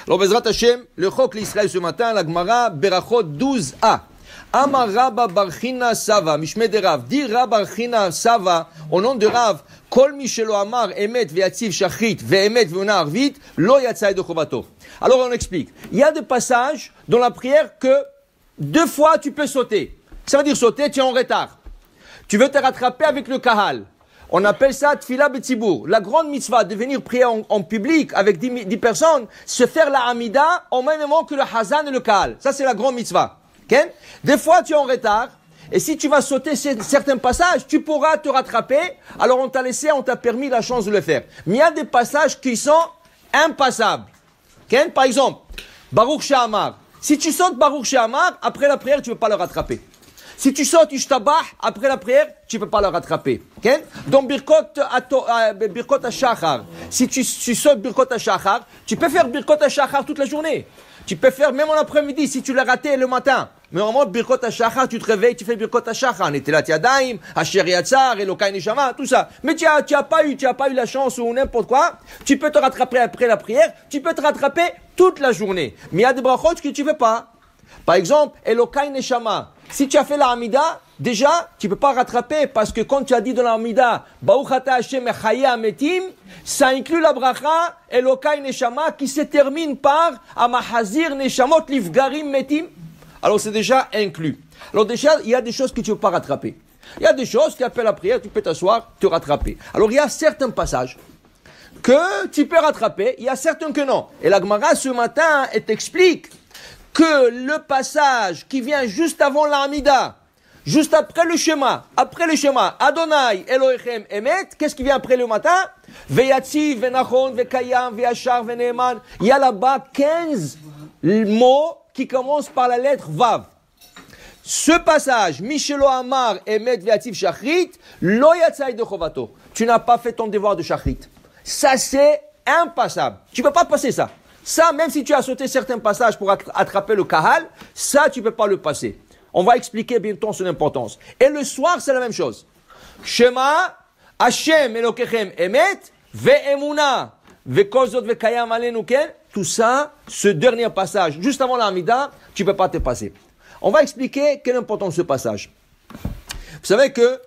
Alors, Bezrat Hashem, le Chok l'Israël ce matin, la Gemara, Berachot 12a. Amar Rabba Barchina Sava, Mishme de Rav. Dit Rabba Barchina Sava, au nom de Rav, Kol Mishelo Amar, Emet Ve'atziv Shachrit, Ve'emet Ve'una Arvit, Lo Yatzai de Chovato. Alors, on explique. Il y a des passages dans la prière que 2 fois tu peux sauter. Ça veut dire sauter, tu es en retard. Tu veux te rattraper avec le Kahal. On appelle ça Tfila Betzibour. La grande mitzvah de venir prier en public avec 10 personnes, se faire la Hamida au même moment que le Hazan et le Kahal. Ça, c'est la grande mitzvah. Okay? Des fois, tu es en retard. Et si tu vas sauter certains passages, tu pourras te rattraper. Alors, on t'a permis la chance de le faire. Mais il y a des passages qui sont impassables. Okay? Par exemple, Baruch She'amar. Si tu sautes Baruch She'amar, après la prière, tu ne peux pas le rattraper. Si tu sautes Ishtabah, après la prière, tu ne peux pas le rattraper. Okay? Donc, Birkot HaShachar. Si tu sautes Birkot HaShachar, tu peux faire Birkot HaShachar toute la journée. Tu peux faire même en après-midi si tu l'as raté le matin. Mais normalement, Birkot HaShachar, tu te réveilles, tu fais Birkot HaShachar. Netilat Yadayim, Asher Yatzar, Elokai Neshama, tout ça. Mais tu as pas eu la chance ou n'importe quoi. Tu peux te rattraper après la prière. Tu peux te rattraper toute la journée. Mais il y a des brachot que tu ne fais pas. Par exemple, Elokai Neshama. Si tu as fait la Hamida, déjà, tu ne peux pas rattraper parce que quand tu as dit dans la Hamida, Baruch Ata Hashem Echaye Ametim, ça inclut la bracha Elokai Neshama qui se termine par Amahazir Neshamot Livgarim Metim. Alors c'est déjà inclus. Alors déjà, il y a des choses que tu ne peux pas rattraper. Il y a des choses qui appellent la prière, tu peux t'asseoir, te rattraper. Alors il y a certains passages que tu peux rattraper, il y a certains que non. Et la Gemara ce matin, elle t'explique que le passage qui vient juste avant la Hamida, juste après le schéma, Adonai, Elohechem, Emet, qu'est-ce qui vient après le matin? Veyatziv, Venachon, Vekayam, Veyachar, Veneeman. Il y a là-bas 15 mots qui commencent par la lettre Vav. Ce passage, Mishelo Amar, Emet, Veyatziv, Shachrit, Lo Yatzai de Chovato. Tu n'as pas fait ton devoir de Shachrit. Ça, c'est impassable. Tu ne peux pas passer ça. Ça, même si tu as sauté certains passages pour attraper le Kahal, ça, tu ne peux pas le passer. On va expliquer bientôt son importance. Et le soir, c'est la même chose. Shema, Hashem, Elokechem, Emet, Ve'emuna, Ve'kozot, Ve'kayam, Alenuken. Tout ça, ce dernier passage, juste avant la Hamida, tu ne peux pas te passer. On va expliquer quelle importance ce passage. Vous savez que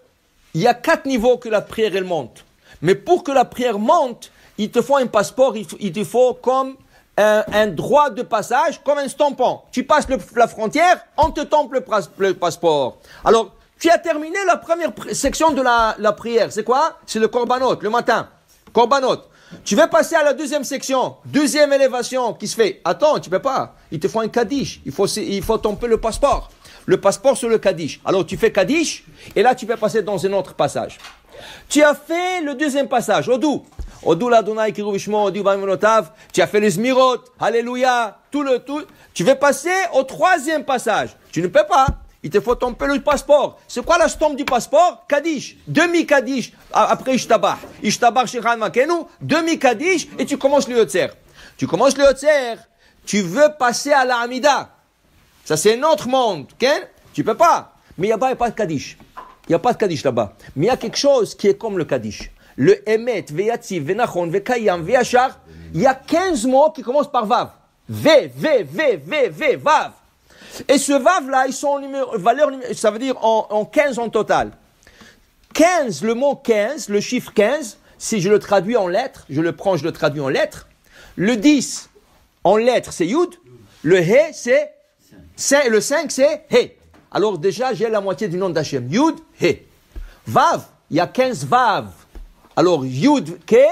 il y a 4 niveaux que la prière, elle monte. Mais pour que la prière monte, il te faut un passeport, il te faut comme un droit de passage, comme un stampon. Tu passes la frontière, on te stampe le passeport. Alors, tu as terminé la première section de la prière. C'est quoi? C'est le korbanot, le matin. Korbanot. Tu veux passer à la deuxième section, deuxième élévation qui se fait. Attends, tu peux pas. Il te faut un kaddish. Il faut stamper le passeport. Le passeport sur le kaddish. Alors, tu fais kaddish, et là, tu peux passer dans un autre passage. Tu as fait le deuxième passage, Odou. Odou l'Adonai Kiruv Shmo, Odou Ba'imonotav. Tu as fait les Zmirot, Alléluia, tout. Tu veux passer au troisième passage. Tu ne peux pas. Il te faut tomber le passeport. C'est quoi la stampe du passeport? Kaddish. Demi-Kaddish. Après Ishtabah. Ishtabah Shechan Makenu. Demi-Kaddish. Et tu commences le Yotzer. Tu commences le Yotzer. Tu veux passer à la Hamida. Ça, c'est un autre monde. Okay? Tu peux pas. Mais il n'y a pas de Kaddish. Il n'y a pas de Kaddish là-bas. Mais il y a quelque chose qui est comme le Kaddish. Le Emet, Veyatziv, Venachon, Vekayam, Veyachar. Il y a 15 mots qui commencent par Vav. V, Vav. Et ce Vav-là, ils sont en valeur, ça veut dire en 15 en total. 15, le mot 15, le chiffre 15, si je le traduis en lettres, je le traduis en lettres. Le 10, en lettres, c'est Yud. Le He, c'est le 5, c'est He. Alors déjà, j'ai la moitié du nom d'Hachem. Yud, He. Vav, il y a 15 Vav. Alors, Yud, Ke,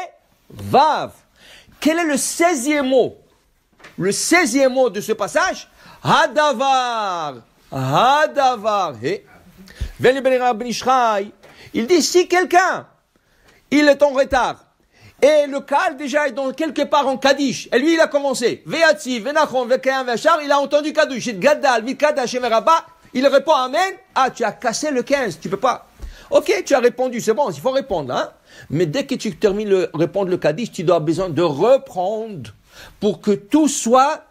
Vav. Quel est le 16e mot? Le 16e mot de ce passage? Hadavar. He. Il dit, si quelqu'un, il est en retard, et le Kahal déjà est dans quelque part en Kaddish, et lui il a commencé, Ve'atziv, Venachon, Vekayam, Vechar, il a entendu Kaddish, Gadal, Mikad, Hashem, Rabba, il répond Amen. Ah, tu as cassé le 15, tu peux pas. Ok, tu as répondu, c'est bon, il faut répondre, hein. Mais dès que tu termines de répondre le Kaddish, tu dois besoin de reprendre pour que tout soit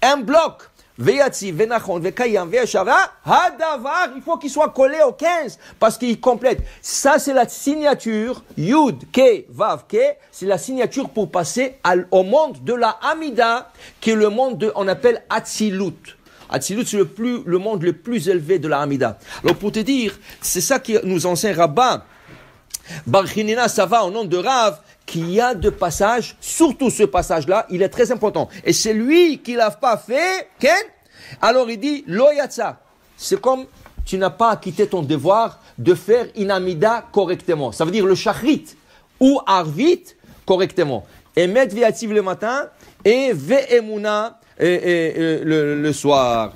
un bloc. Veyatzi, Venachon, Vekayam, Veyashara, Hadavar, il faut qu'il soit collé au 15, parce qu'il complète. Ça, c'est la signature, Yud, Ke, Vav, Ke, c'est la signature pour passer au monde de la Amida, qui est le monde on appelle Atzilut. Atzilut, c'est le monde le plus élevé de la Amida. Alors, pour te dire, c'est ça qui nous enseigne Rabba Barchinina Sava, au nom de Rav, qu'il y a deux passages, surtout ce passage-là, il est très important. Et c'est lui qui l'a pas fait, Ken. Alors il dit, Lo yatsa. C'est comme tu n'as pas acquitté ton devoir de faire une amida correctement. Ça veut dire le shachrit ou arvit correctement. Et mettre viativ le matin et ve'emuna le soir.